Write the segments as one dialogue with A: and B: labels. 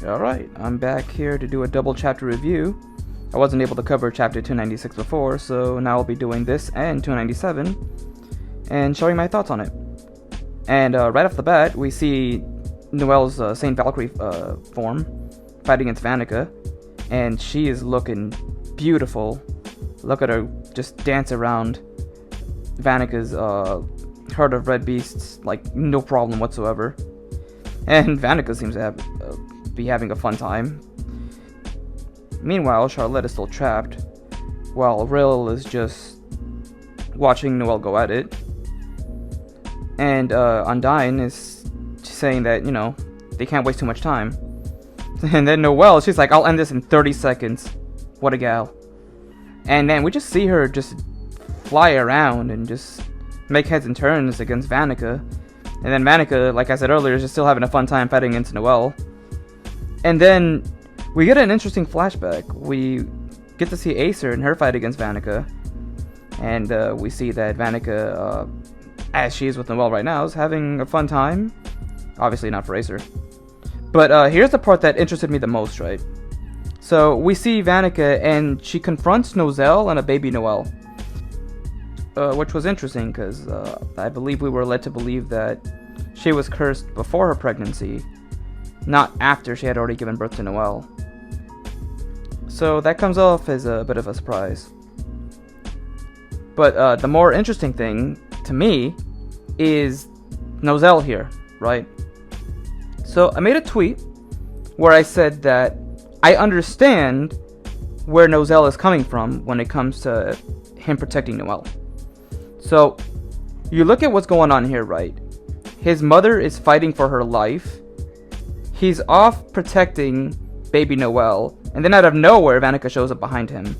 A: Alright, I'm back here to do a double chapter review. I wasn't able to cover chapter 296 before, so now I'll be doing this and 297 and showing my thoughts on it. And right off the bat, we see Noelle's Saint Valkyrie form fighting against Vanica, and she is looking beautiful. Look at her just dance around Vanica's herd of red beasts like no problem whatsoever. And Vanica seems to be having a fun time. Meanwhile, Charlotte is still trapped, while Rill is just watching Noelle go at it. And Undyne is saying that, they can't waste too much time. And then Noelle, she's like, I'll end this in 30 seconds. What a gal. And then we just see her just fly around and just make heads and turns against Vanica. And then Vanica, like I said earlier, is just still having a fun time fighting against Noelle. And then we get an interesting flashback. We get to see Acer in her fight against Vanica. And we see that Vanica, as she is with Noelle right now, is having a fun time. Obviously not for Acer. But here's the part that interested me the most, right? So we see Vanica and she confronts Noelle and a baby Noelle. Which was interesting because I believe we were led to believe that she was cursed before her pregnancy, not after she had already given birth to Noelle. So that comes off as a bit of a surprise. But the more interesting thing to me is Noelle here, right? So I made a tweet where I said that I understand where Noelle is coming from when it comes to him protecting Noelle. So, you look at what's going on here, right? His mother is fighting for her life. He's off protecting baby Noelle. And then out of nowhere, Vanica shows up behind him.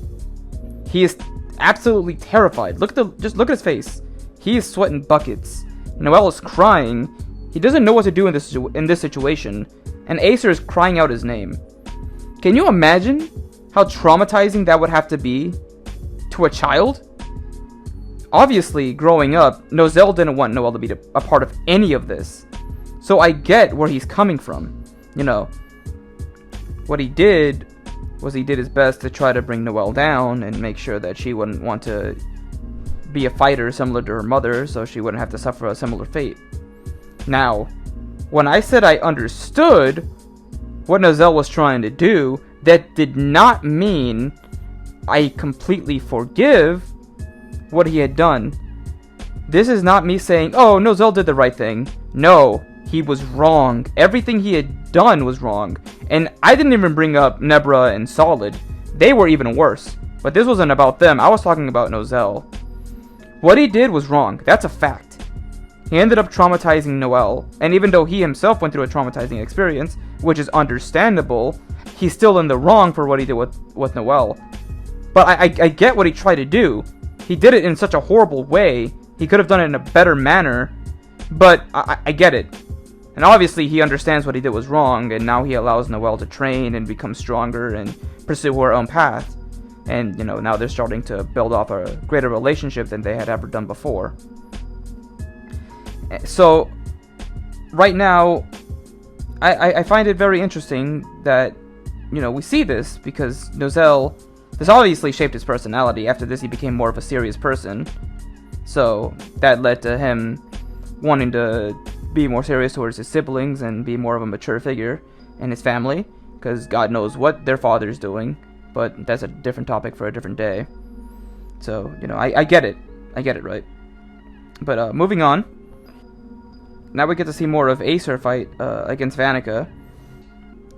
A: He is absolutely terrified. Just look at his face. He is sweating buckets. Noelle is crying. He doesn't know what to do in this situation. And Acer is crying out his name. Can you imagine how traumatizing that would have to be to a child? Obviously, growing up, Noelle didn't want Noelle to be a part of any of this. So I get where he's coming from. What he did was he did his best to try to bring Noelle down and make sure that she wouldn't want to be a fighter similar to her mother, so she wouldn't have to suffer a similar fate. Now, when I said I understood what Noelle was trying to do, that did not mean I completely forgive what he had done. This is not me saying, oh, Noelle did the right thing. No, he was wrong. Everything he had done was wrong. And I didn't even bring up Nebra and Solid. They were even worse. But this wasn't about them. I was talking about Noelle. What he did was wrong. That's a fact. He ended up traumatizing Noelle. And even though he himself went through a traumatizing experience, which is understandable, he's still in the wrong for what he did with Noelle. But I get what he tried to do. He did it in such a horrible way. He could have done it in a better manner. But I get it. And obviously he understands what he did was wrong. And now he allows Noelle to train and become stronger and pursue her own path. And, now they're starting to build off a greater relationship than they had ever done before. So, right now, I find it very interesting that, we see this because Noelle, this obviously shaped his personality. After this, he became more of a serious person. So, that led to him wanting to be more serious towards his siblings and be more of a mature figure in his family. Because God knows what their father's doing. But that's a different topic for a different day. So, I get it. I get it, right? But, moving on. Now we get to see more of Acer fight against Vanica.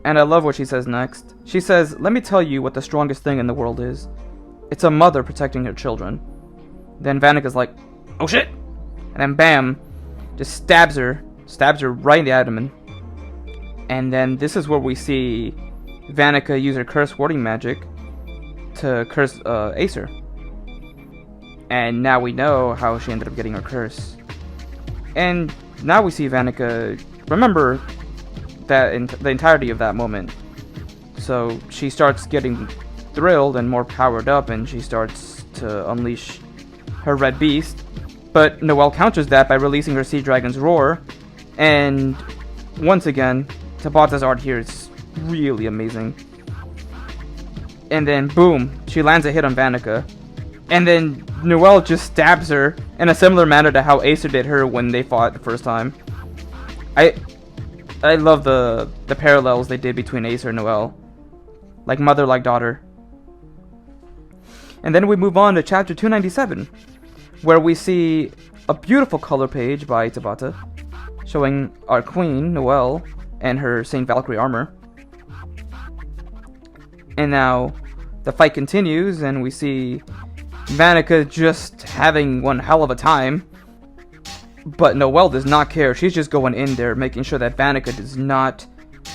A: And I love what she says next. She says, let me tell you what the strongest thing in the world is. It's a mother protecting her children. Then Vanica's like, oh shit! And then bam, just stabs her right in the abdomen. And then this is where we see Vanica use her curse warding magic to curse Acer. And now we know how she ended up getting her curse. And now we see Vanica remember that in the entirety of that moment. So she starts getting thrilled and more powered up, and she starts to unleash her red beast. But Noelle counters that by releasing her Sea Dragon's Roar. And once again, Tabata's art here is really amazing. And then, boom, she lands a hit on Vanica. And then Noelle just stabs her in a similar manner to how Acer did her when they fought the first time. I love the parallels they did between Acer and Noelle. Like mother, like daughter. And then we move on to chapter 297, where we see a beautiful color page by Tabata, showing our queen, Noelle, and her Saint Valkyrie armor. And now the fight continues, and we see Vanica just having one hell of a time. But Noelle does not care. She's just going in there, making sure that Vanica does not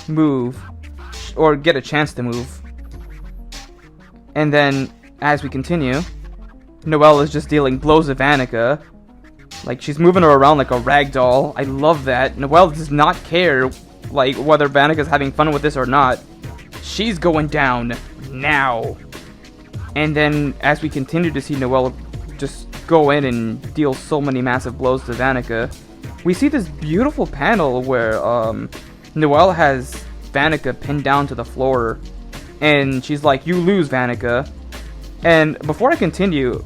A: move or get a chance to move. And then, as we continue, Noelle is just dealing blows at Vanica. Like, she's moving her around like a rag doll. I love that. Noelle does not care, like, whether Vanica's having fun with this or not. She's going down now. And then, as we continue to see Noelle just go in and deal so many massive blows to Vanica, we see this beautiful panel where Noelle has Vanica pinned down to the floor, and she's like, "You lose, Vanica." And before I continue,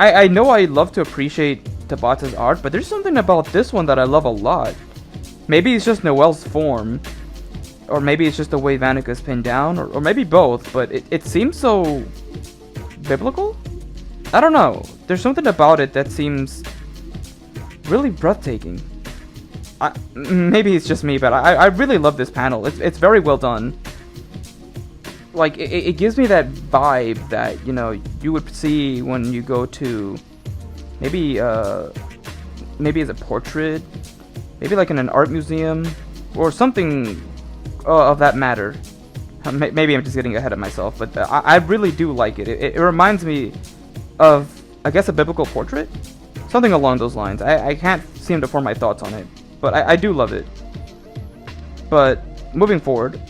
A: I know I love to appreciate Tabata's art, but there's something about this one that I love a lot. Maybe it's just Noelle's form, or maybe it's just the way Vanica's pinned down, or maybe both, but it seems so biblical? I don't know. There's something about it that seems really breathtaking. Maybe it's just me, but I really love this panel. It's very well done. Like, it gives me that vibe that, you know, you would see when you go to maybe as a portrait, maybe like in an art museum or something of that matter. Maybe I'm just getting ahead of myself, but I really do like it. It reminds me of, I guess, a biblical portrait? Something along those lines. I can't seem to form my thoughts on it, but I do love it. But moving forward,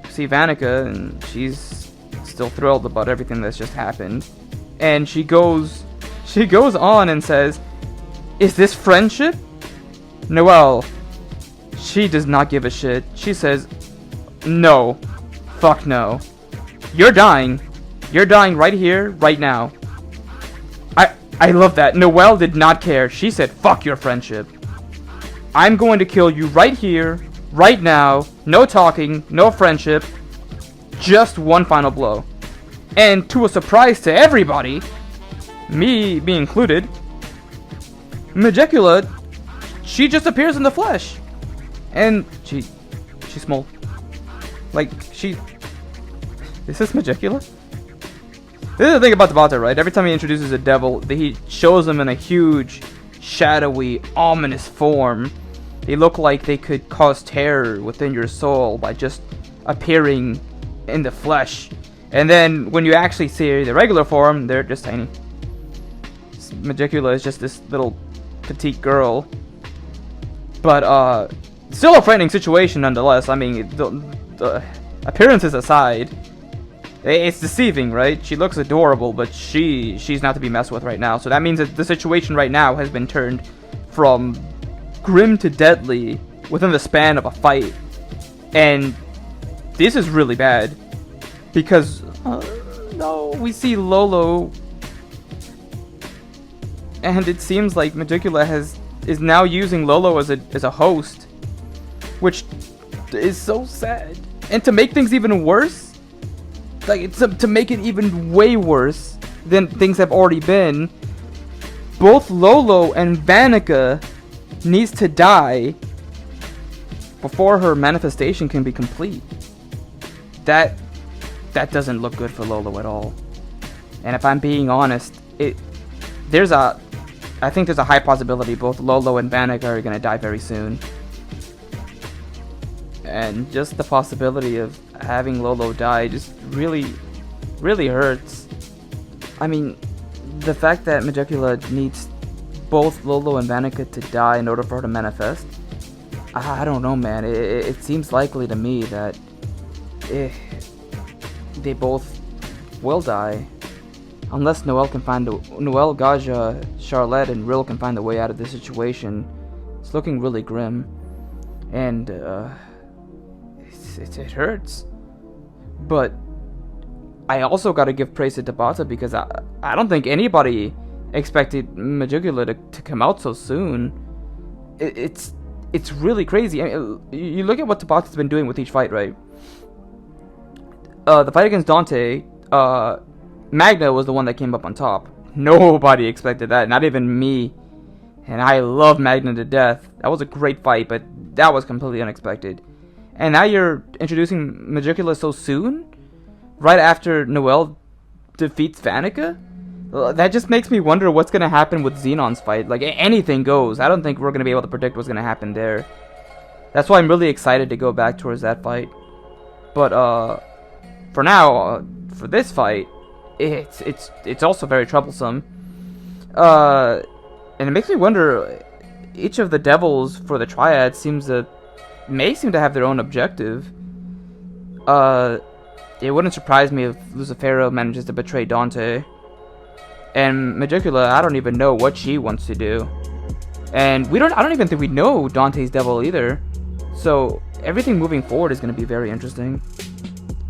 A: see Vanica, and she's still thrilled about everything that's just happened. And she goes on and says, "Is this friendship?" Noelle, she does not give a shit. She says, "No. Fuck no. You're dying. You're dying right here, right now." I love that. Noelle did not care. She said, "Fuck your friendship. I'm going to kill you right here, right now. No talking, no friendship. Just one final blow." And to a surprise to everybody, me being included, Magicula, she just appears in the flesh. And she's small. Like, is this Magicula? This is the thing about the Bata, right? Every time he introduces a devil, he shows them in a huge, shadowy, ominous form. They look like they could cause terror within your soul by just appearing in the flesh. And then when you actually see the regular form, they're just tiny. Magicula is just this little petite girl. But still a frightening situation nonetheless. I mean, the appearances aside, it's deceiving, right? She looks adorable, but she's not to be messed with right now. So that means that the situation right now has been turned from grim to deadly within the span of a fight. And this is really bad. Because, no, we see Lolo. And it seems like Magicula is now using Lolo as a host. Which is so sad. And to make things even worse, like, to make it even way worse than things have already been, both Lolo and Vanica needs to die before her manifestation can be complete. That doesn't look good for Lolo at all. And if I'm being honest, I think there's a high possibility both Lolo and Vanica are gonna die very soon. And just the possibility of having Lolo die just really, really hurts. I mean, the fact that Magicula needs both Lolo and Vanica to die in order for her to manifest, I don't know, man. It seems likely to me that they both will die. Unless Noelle, Gaja, Charlotte, and Rill can find a way out of this situation. It's looking really grim. And, it hurts. But I also gotta give praise to Tabata because I don't think anybody expected Majugula to come out so soon. It's really crazy. I mean, you look at what Tabata's been doing with each fight, right? The fight against Dante, Magna was the one that came up on top. Nobody expected that, not even me. And I love Magna to death. That was a great fight, but that was completely unexpected. And now you're introducing Magicula so soon? Right after Noelle defeats Vanica? That just makes me wonder what's going to happen with Xenon's fight. Like, anything goes. I don't think we're going to be able to predict what's going to happen there. That's why I'm really excited to go back towards that fight. But, for now, for this fight, it's also very troublesome. And it makes me wonder, each of the devils for the Triad may seem to have their own objective. It wouldn't surprise me if Lucifero manages to betray Dante. And Magicula, I don't even know what she wants to do. And I don't even think we know Dante's devil either. So everything moving forward is going to be very interesting.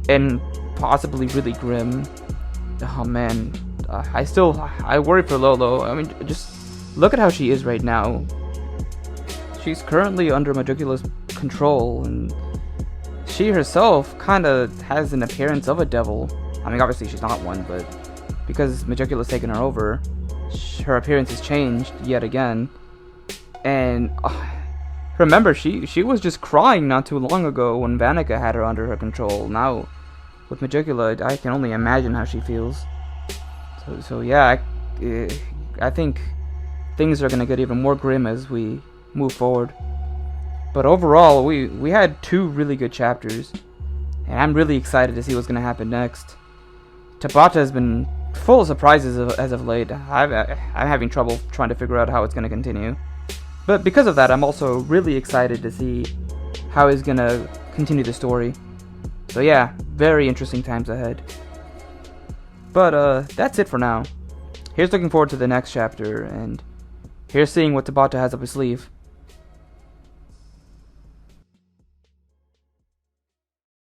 A: And possibly really grim. Oh man, I worry for Lolo. I mean, just look at how she is right now. She's currently under Magicula's control, and she herself kind of has an appearance of a devil. I mean, obviously she's not one, but because Magicula's taken her over, her appearance has changed yet again. And remember, she was just crying not too long ago when Vanica had her under her control. Now, with Magicula, I can only imagine how she feels. So yeah, I think things are gonna get even more grim as we move forward. But overall, we had 2 really good chapters, and I'm really excited to see what's gonna happen next. Tabata has been full of surprises as of late. I'm having trouble trying to figure out how it's gonna continue. But because of that, I'm also really excited to see how he's gonna continue the story. So yeah, very interesting times ahead. But that's it for now. Here's looking forward to the next chapter, and here's seeing what Tabata has up his sleeve.